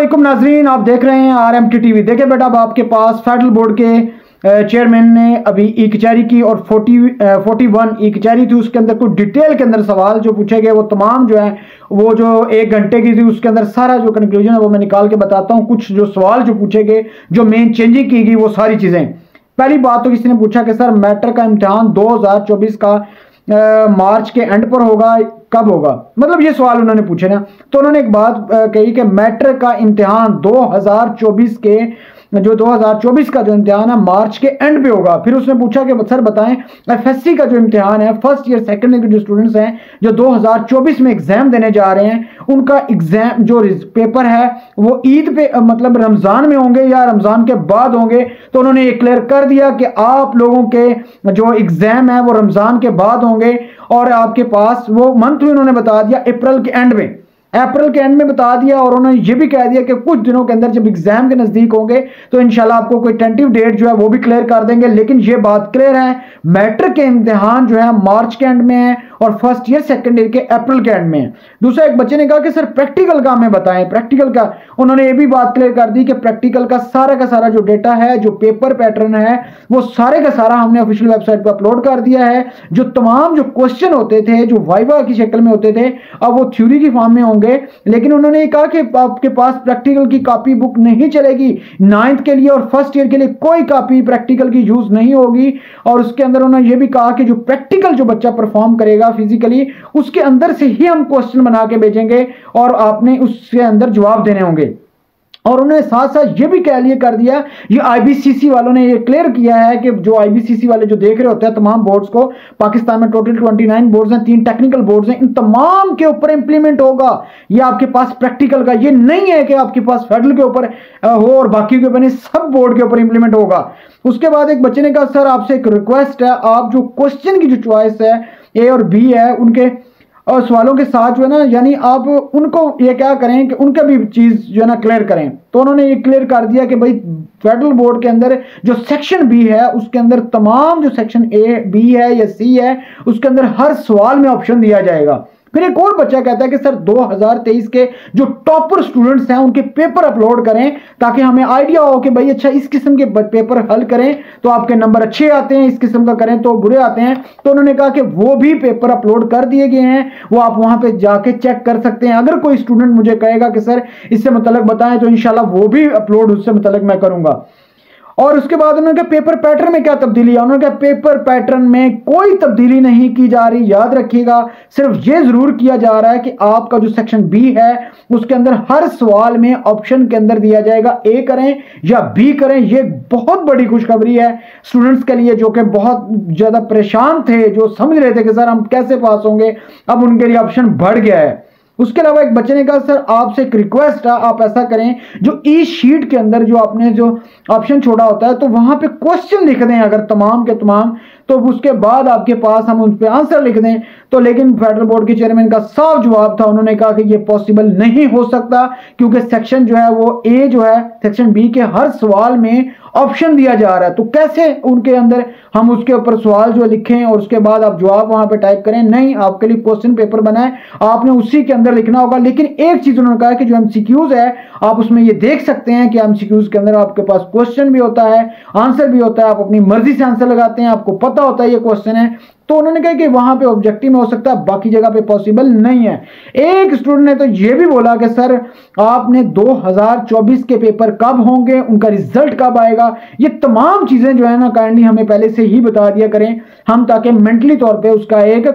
अस्सलामुअलैकुम नाजरीन, आप देख रहे हैं RMT टीवी। देखिए बेटा, अब आपके पास फेडरल बोर्ड के चेयरमैन ने अभी ई कचहरी की और 41 ई कचहरी थी, उसके अंदर कुछ डिटेल के अंदर सवाल जो पूछे गए वो तमाम जो है वो जो 1 घंटे की थी उसके अंदर सारा जो कंक्लूजन है वो मैं निकाल के बताता हूँ। कुछ जो सवाल जो पूछे गए, जो मेन चेंजिंग की गई वो सारी चीजें। पहली बात तो किसी ने पूछा कि सर मैट्रिक का इम्तिहान 2024 का मार्च के एंड पर होगा, कब होगा? मतलब ये सवाल उन्होंने पूछे ना, तो उन्होंने एक बात कही कि मैट्रिक का इम्तिहान 2024 के जो 2024 का जो इम्तिहान है मार्च के एंड पे होगा। फिर उसने पूछा कि सर बताएं FSC का जो इम्तिहान है फर्स्ट ईयर सेकंड ईयर के जो स्टूडेंट्स हैं जो 2024 में एग्जाम देने जा रहे हैं, उनका एग्जाम जो पेपर है वो ईद पे मतलब रमजान में होंगे या रमजान के बाद होंगे। तो उन्होंने ये क्लियर कर दिया कि आप लोगों के जो एग्जाम है वो रमजान के बाद होंगे और आपके पास वो मंथ भी उन्होंने बता दिया अप्रैल के एंड में, अप्रैल के एंड में बता दिया। और उन्होंने ये भी कह दिया कि कुछ दिनों के अंदर जब एग्जाम के नजदीक होंगे तो इंशाल्लाह आपको कोई टेंटिव डेट जो है वो भी क्लियर कर देंगे। लेकिन ये बात क्लियर है, मैट्रिक के इम्तिहान जो है मार्च के एंड में है और फर्स्ट ईयर सेकंड ईयर के अप्रैल के एंड में है। दूसरा, एक बच्चे ने कहा कि सर प्रैक्टिकल का हमें बताएं, प्रैक्टिकल का। उन्होंने ये भी बात क्लियर कर दी कि प्रैक्टिकल का सारा जो डेटा है, जो पेपर पैटर्न है वो सारे का सारा हमने ऑफिशियल वेबसाइट पर अपलोड कर दिया है। जो तमाम जो क्वेश्चन होते थे जो वाइवा की शक्ल में होते थे अब वो थ्योरी की फॉर्म में होंगे। लेकिन उन्होंने ये कहा कि आपके पास प्रैक्टिकल की कॉपी बुक नहीं चलेगी, 9th के लिए और फर्स्ट ईयर के लिए कोई कॉपी प्रैक्टिकल की यूज नहीं होगी। और उसके अंदर उन्होंने ये भी कहा कि जो प्रैक्टिकल जो बच्चा परफॉर्म करेगा फिजिकली उसके अंदर से ही हम क्वेश्चन बना के भेजेंगे और आपने उसके अंदर जवाब देने होंगे। और उन्होंने साथ साथ ये भी कर दिया, ये IBCC वालों ने ये क्लियर किया है कि जो IBCC वाले जो देख रहे होते हैं तमाम बोर्ड्स को, पाकिस्तान में टोटल 29 बोर्ड्स हैं, 3 टेक्निकल बोर्ड्स हैं, इन तमाम के ऊपर इंप्लीमेंट होगा ये आपके पास प्रैक्टिकल का। ये नहीं है कि आपके पास फेडरल के ऊपर हो और बाकी के ऊपर नहीं, सब बोर्ड के ऊपर इंप्लीमेंट होगा। उसके बाद एक बच्चे ने कहा सर आपसे एक रिक्वेस्ट है, आप जो क्वेश्चन की जो चॉइस है A और B है उनके और सवालों के साथ जो है ना, यानी आप उनको ये क्या करें कि उनका भी चीज जो है ना क्लियर करें। तो उन्होंने ये क्लियर कर दिया कि भाई फेडरल बोर्ड के अंदर जो सेक्शन B है उसके अंदर तमाम जो सेक्शन A B है या C है उसके अंदर हर सवाल में ऑप्शन दिया जाएगा। फिर एक और बच्चा कहता है कि सर 2023 के जो टॉपर स्टूडेंट्स हैं उनके पेपर अपलोड करें ताकि हमें आइडिया हो कि भाई अच्छा इस किस्म के पेपर हल करें तो आपके नंबर अच्छे आते हैं, इस किस्म का करें तो बुरे आते हैं। तो उन्होंने कहा कि वो भी पेपर अपलोड कर दिए गए हैं, वो आप वहां पे जाके चेक कर सकते हैं। अगर कोई स्टूडेंट मुझे कहेगा कि सर इससे मुतल्लिक बताएं तो इंशाल्लाह वो भी अपलोड उससे मुतल्लिक मैं करूंगा। और उसके बाद उन्होंने कहा पेपर पैटर्न में क्या तब्दीली है? उन्होंने कहा पेपर पैटर्न में कोई तब्दीली नहीं की जा रही, याद रखिएगा। सिर्फ ये जरूर किया जा रहा है कि आपका जो सेक्शन B है उसके अंदर हर सवाल में ऑप्शन के अंदर दिया जाएगा A करें या B करें। ये बहुत बड़ी खुशखबरी है स्टूडेंट्स के लिए जो कि बहुत ज्यादा परेशान थे, जो समझ रहे थे कि सर हम कैसे पास होंगे, अब उनके लिए ऑप्शन बढ़ गया है। उसके अलावा एक बच्चे ने कहा सर आपसे एक रिक्वेस्ट है, आप ऐसा करें जो ई शीट के अंदर जो आपने जो ऑप्शन छोड़ा होता है तो वहां पे क्वेश्चन लिख दें अगर तमाम के तमाम, तो उसके बाद आपके पास हम उन पे आंसर लिख दें। तो लेकिन फेडरल बोर्ड के चेयरमैन का साफ जवाब था, उन्होंने कहा कि ये पॉसिबल नहीं हो सकता क्योंकि सेक्शन जो है वो A जो है सेक्शन B के हर सवाल में ऑप्शन दिया जा रहा है। तो कैसे उनके अंदर हम उसके ऊपर सवाल जो लिखें और उसके बाद आप जवाब वहां पे टाइप करें? नहीं, आपके लिए क्वेश्चन पेपर बनाए, आपने उसी के अंदर लिखना होगा। लेकिन एक चीज उन्होंने कहा कि जो MCQs है आप उसमें ये देख सकते हैं कि MCQs के अंदर आपके पास क्वेश्चन भी होता है, आंसर भी होता है, आप अपनी मर्जी से आंसर लगाते हैं, आपको पता होता है ये क्वेश्चन है। तो उन्होंने कहा कि वहां पे ऑब्जेक्टिव में हो सकता है, बाकी जगह पे पॉसिबल नहीं है। एक स्टूडेंट ने तो ये भी बोला कि सर आपने 2024 के पेपर कब होंगे, उनका रिजल्ट कब आएगा, ये तमाम चीजें जो है ना काइंडली हमें पहले से ही बता दिया करें हम, ताकि मेंटली तौर पे उसका एक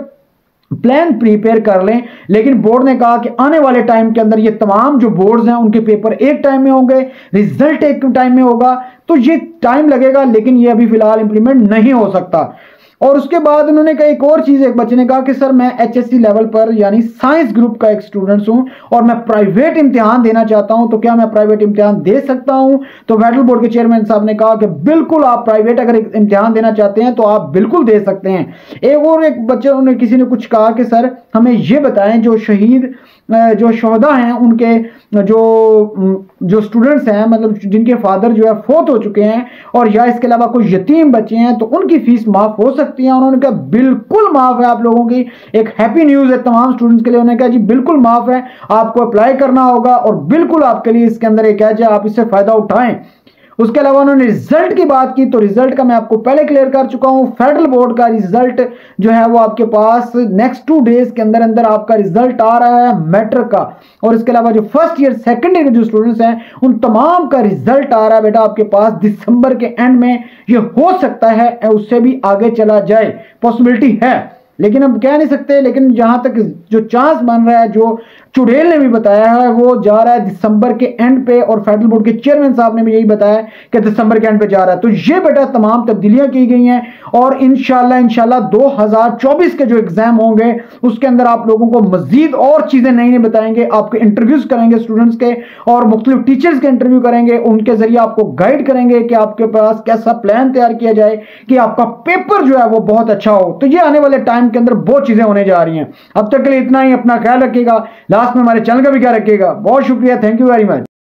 प्लान प्रिपेयर कर लें। लेकिन बोर्ड ने कहा कि आने वाले टाइम के अंदर ये तमाम जो बोर्ड्स हैं उनके पेपर एक टाइम में होंगे, रिजल्ट एक टाइम में होगा। तो ये टाइम लगेगा लेकिन ये अभी फिलहाल इंप्लीमेंट नहीं हो सकता। और उसके बाद उन्होंने कहा एक और चीज, एक बच्चे ने कहा कि सर मैं HSC लेवल पर यानी साइंस ग्रुप का एक स्टूडेंट्स हूं और मैं प्राइवेट इम्तिहान देना चाहता हूं, तो क्या मैं प्राइवेट इम्तिहान दे सकता हूं? तो फेडरल बोर्ड के चेयरमैन साहब ने कहा कि बिल्कुल आप प्राइवेट अगर इम्तिहान देना चाहते हैं तो आप बिल्कुल दे सकते हैं। एक बच्चे किसी ने कुछ कहा कि सर हमें यह बताएं जो शहीद जो शोहदा हैं उनके जो स्टूडेंट्स हैं, मतलब जिनके फादर जो है फोत हो चुके हैं और या इसके अलावा कोई यतीम बच्चे हैं, तो उनकी फीस माफ हो सकती है। उन्होंने कहा बिल्कुल माफ है आप लोगों की, एक हैप्पी न्यूज है तमाम स्टूडेंट्स के लिए। उन्होंने कहा जी बिल्कुल माफ है, आपको अप्लाई करना होगा और बिल्कुल आपके लिए इसके अंदर एक है, आप इससे फायदा उठाएं। उसके अलावा उन्होंने रिजल्ट की बात की, तो रिजल्ट का मैं आपको पहले क्लियर कर चुका हूं। फेडरल बोर्ड का रिजल्ट जो है वो आपके पास नेक्स्ट 2 डेज के अंदर अंदर आपका रिजल्ट आ रहा है मैट्रिक का। और इसके अलावा जो फर्स्ट ईयर सेकंड ईयर के जो स्टूडेंट्स हैं उन तमाम का रिजल्ट आ रहा है बेटा आपके पास दिसंबर के एंड में। ये हो सकता है उससे भी आगे चला जाए, पॉसिबिलिटी है, लेकिन अब कह नहीं सकते। लेकिन जहां तक जो चांस बन रहा है, जो चुड़ैल ने भी बताया है, वो जा रहा है दिसंबर के एंड पे, और फेडरल बोर्ड के चेयरमैन साहब ने भी यही बताया कि दिसंबर के एंड पे जा रहा है। तो ये बेटा तमाम तब्दीलियां की गई हैं और इंशाल्लाह 2024 के जो एग्जाम होंगे उसके अंदर आप लोगों को मजीद और चीजें नई नई बताएंगे, आपके इंटरव्यूज करेंगे स्टूडेंट्स के और मुख्तलिफ टीचर्स के इंटरव्यू करेंगे, उनके जरिए आपको गाइड करेंगे कि आपके पास कैसा प्लान तैयार किया जाए कि आपका पेपर जो है वो बहुत अच्छा हो। तो ये आने वाले टाइम के अंदर बहुत चीजें होने जा रही हैं। अब तक के लिए इतना ही, अपना ख्याल रखिएगा, लास्ट में हमारे चैनल का भी ख्याल रखिएगा। बहुत शुक्रिया, थैंक यू वेरी मच।